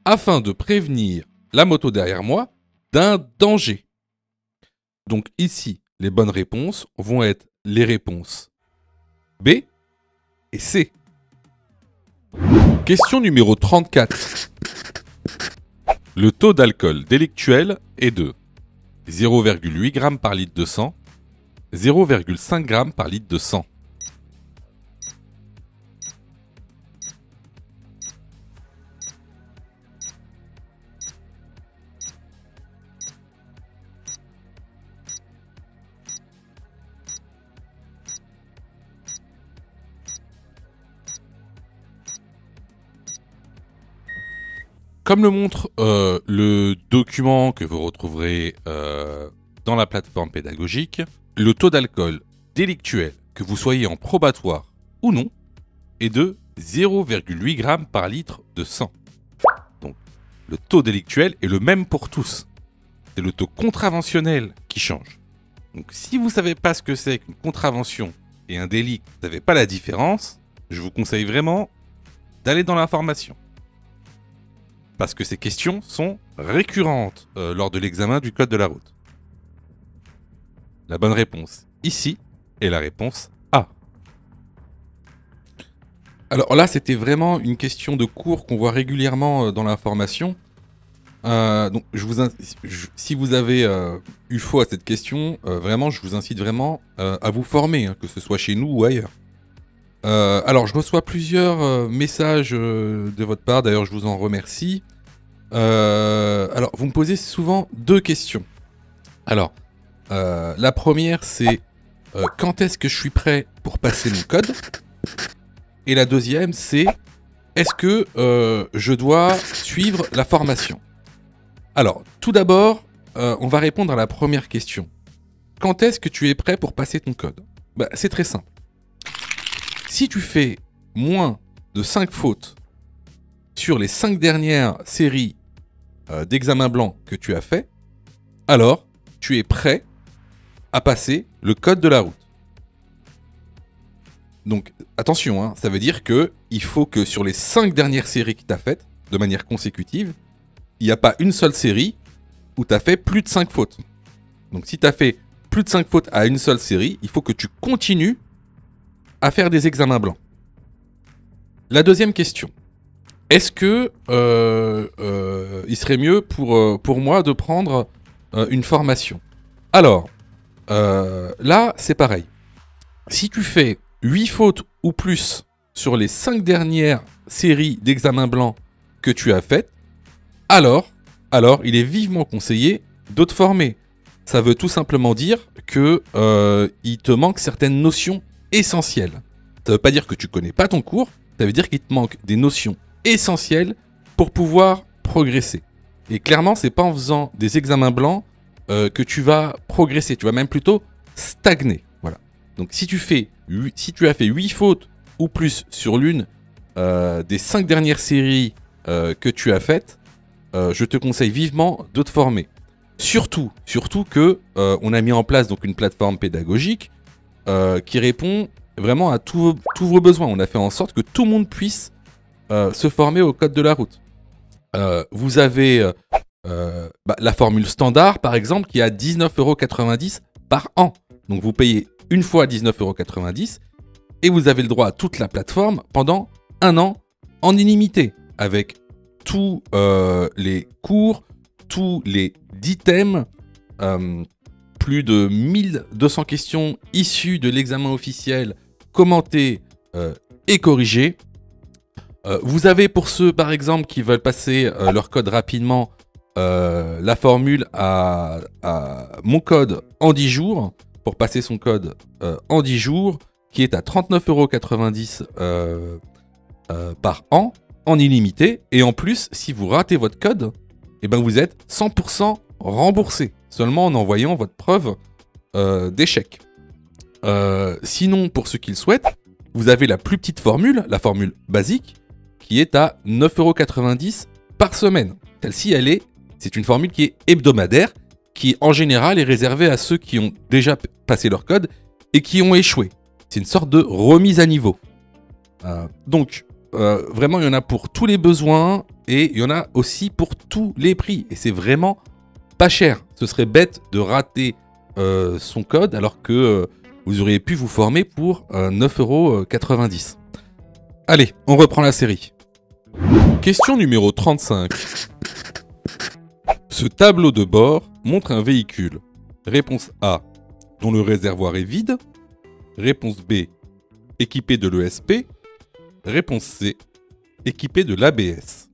afin de prévenir la moto derrière moi d'un danger. Donc ici, les bonnes réponses vont être les réponses B et C. Question numéro 34. Le taux d'alcool délictuel est de 0,8 g par litre de sang, 0,5 g par litre de sang. Comme le montre le document que vous retrouverez dans la plateforme pédagogique, le taux d'alcool délictuel, que vous soyez en probatoire ou non, est de 0,8 g par litre de sang. Donc, le taux délictuel est le même pour tous. C'est le taux contraventionnel qui change. Donc, si vous ne savez pas ce que c'est qu'une contravention et un délit, vous ne savez pas la différence, je vous conseille vraiment d'aller dans l'information. Parce que ces questions sont récurrentes lors de l'examen du code de la route. La bonne réponse ici est la réponse A. Alors là, c'était vraiment une question de cours qu'on voit régulièrement dans l'information. Donc, si vous avez eu foi à cette question, vraiment, je vous incite vraiment à vous former, hein, que ce soit chez nous ou ailleurs. Alors, je reçois plusieurs messages de votre part, d'ailleurs, je vous en remercie. Alors, vous me posez souvent deux questions. Alors, la première, c'est quand est-ce que je suis prêt pour passer mon code? Et la deuxième, c'est est-ce que je dois suivre la formation? Alors, tout d'abord, on va répondre à la première question. Quand est-ce que tu es prêt pour passer ton code? C'est très simple. Si tu fais moins de 5 fautes sur les 5 dernières séries d'examens blancs que tu as fait, alors tu es prêt à passer le code de la route. Donc attention, hein, ça veut dire qu'il faut que sur les 5 dernières séries que tu as faites, de manière consécutive, il n'y a pas une seule série où tu as fait plus de 5 fautes. Donc si tu as fait plus de 5 fautes à une seule série, il faut que tu continues à faire des examens blancs. La deuxième question. Est-ce que il serait mieux pour moi de prendre une formation? Alors, là, c'est pareil. Si tu fais 8 fautes ou plus sur les 5 dernières séries d'examens blancs que tu as faites, alors, il est vivement conseillé de te former. Ça veut tout simplement dire que il te manque certaines notions essentielles. Ça ne veut pas dire que tu connais pas ton cours, ça veut dire qu'il te manque des notions essentielles pour pouvoir progresser. Et clairement, c'est pas en faisant des examens blancs que tu vas progresser, tu vas même plutôt stagner. Voilà. Donc si tu as fait 8 fautes ou plus sur l'une des 5 dernières séries que tu as faites, je te conseille vivement de te former. Surtout que on a mis en place donc une plateforme pédagogique qui répond vraiment à tous vos besoins. On a fait en sorte que tout le monde puisse se former au code de la route. Vous avez la formule standard, par exemple, qui est à 19,90 € par an. Donc vous payez une fois 19,90 € et vous avez le droit à toute la plateforme pendant un an en illimité, avec tous les cours, tous les 10 thèmes, plus de 1200 questions issues de l'examen officiel, commentées et corrigées. Vous avez pour ceux par exemple qui veulent passer leur code rapidement la formule à mon code en 10 jours pour passer son code en 10 jours qui est à 39,90 € par an en illimité. Et en plus, si vous ratez votre code, eh ben vous êtes 100% remboursé seulement en envoyant votre preuve d'échec. Sinon, pour ceux qui le souhaitent, vous avez la plus petite formule, la formule basique, qui est à 9,90 € par semaine. Celle-ci, c'est une formule qui est hebdomadaire, qui en général est réservée à ceux qui ont déjà passé leur code et qui ont échoué. C'est une sorte de remise à niveau. Donc, vraiment, il y en a pour tous les besoins et il y en a aussi pour tous les prix. Et c'est vraiment pas cher. Ce serait bête de rater son code alors que vous auriez pu vous former pour 9,90 €. Allez, on reprend la série. Question numéro 35. Ce tableau de bord montre un véhicule. Réponse A, dont le réservoir est vide. Réponse B, équipé de l'ESP. Réponse C, équipé de l'ABS.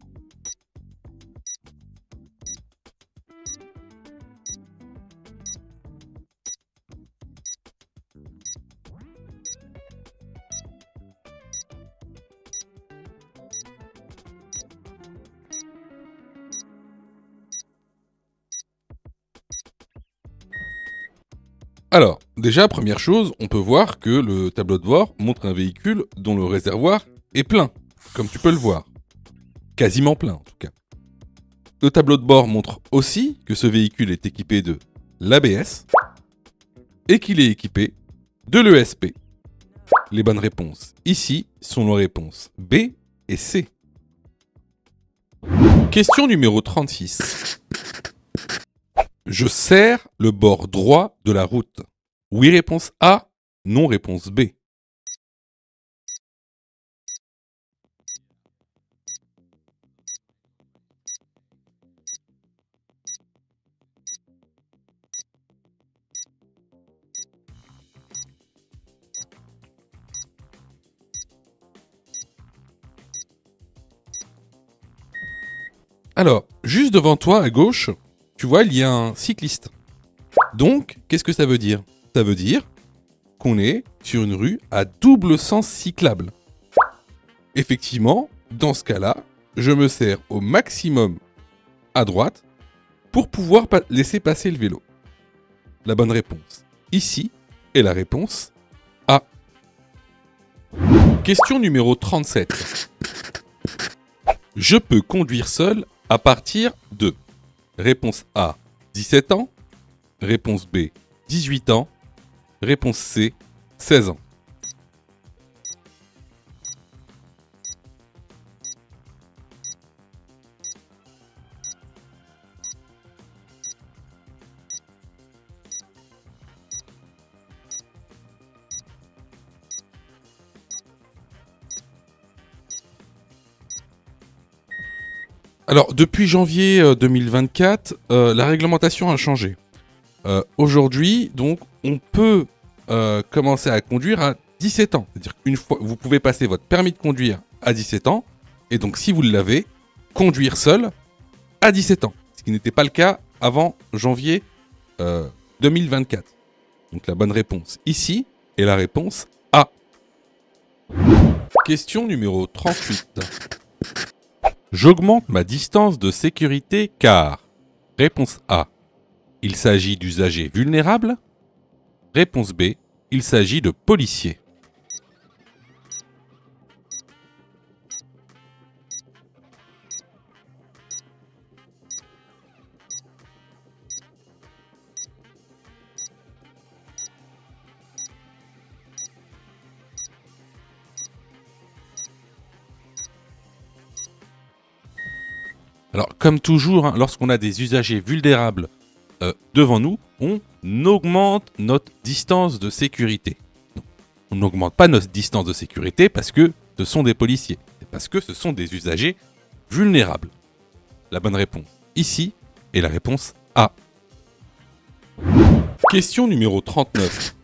Alors, déjà, première chose, on peut voir que le tableau de bord montre un véhicule dont le réservoir est plein, comme tu peux le voir. Quasiment plein, en tout cas. Le tableau de bord montre aussi que ce véhicule est équipé de l'ABS et qu'il est équipé de l'ESP. Les bonnes réponses ici sont les réponses B et C. Question numéro 36. Je serre le bord droit de la route. Oui, réponse A. Non, réponse B. Alors, juste devant toi, à gauche, tu vois, il y a un cycliste. Donc, qu'est-ce que ça veut dire? Ça veut dire qu'on est sur une rue à double sens cyclable. Effectivement, dans ce cas-là, je me serre au maximum à droite pour pouvoir laisser passer le vélo. La bonne réponse ici est la réponse A. Question numéro 37. Je peux conduire seul à partir de réponse A, 17 ans, réponse B, 18 ans, réponse C, 16 ans. Alors, depuis janvier 2024, la réglementation a changé. Aujourd'hui, donc, on peut commencer à conduire à 17 ans. C'est-à-dire qu'une fois, vous pouvez passer votre permis de conduire à 17 ans, et donc, si vous l'avez, conduire seul à 17 ans. Ce qui n'était pas le cas avant janvier 2024. Donc, la bonne réponse ici est la réponse A. Question numéro 38. J'augmente ma distance de sécurité car... Réponse A. Il s'agit d'usagers vulnérables. Réponse B. Il s'agit de policiers. Alors, comme toujours, hein, lorsqu'on a des usagers vulnérables devant nous, on augmente notre distance de sécurité. Non, on n'augmente pas notre distance de sécurité parce que ce sont des policiers. C'est parce que ce sont des usagers vulnérables. La bonne réponse ici est la réponse A. Question numéro 39.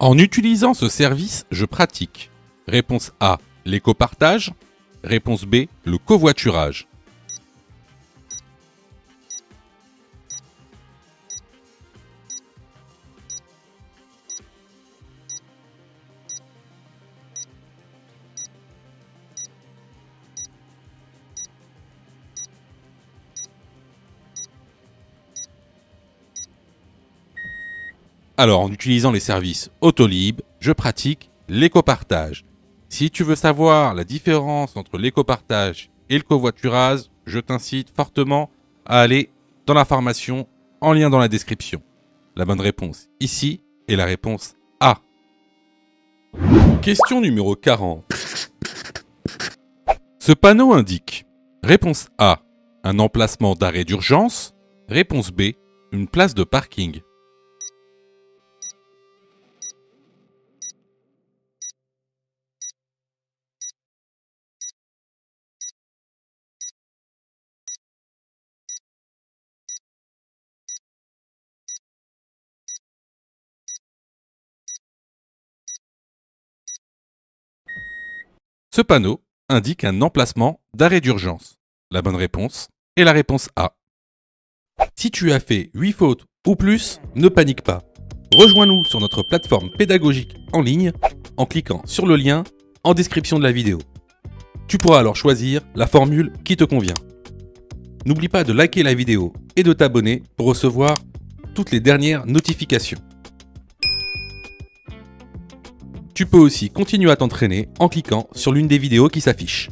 En utilisant ce service, je pratique. Réponse A, l'éco-partage. Réponse B, le covoiturage. Alors, en utilisant les services Autolib, je pratique l'éco-partage. Si tu veux savoir la différence entre l'éco-partage et le covoiturage, je t'incite fortement à aller dans la formation en lien dans la description. La bonne réponse ici est la réponse A. Question numéro 40. Ce panneau indique réponse A, un emplacement d'arrêt d'urgence. Réponse B, une place de parking. Ce panneau indique un emplacement d'arrêt d'urgence. La bonne réponse est la réponse A. Si tu as fait 8 fautes ou plus, ne panique pas. Rejoins-nous sur notre plateforme pédagogique en ligne en cliquant sur le lien en description de la vidéo. Tu pourras alors choisir la formule qui te convient. N'oublie pas de liker la vidéo et de t'abonner pour recevoir toutes les dernières notifications. Tu peux aussi continuer à t'entraîner en cliquant sur l'une des vidéos qui s'affichent.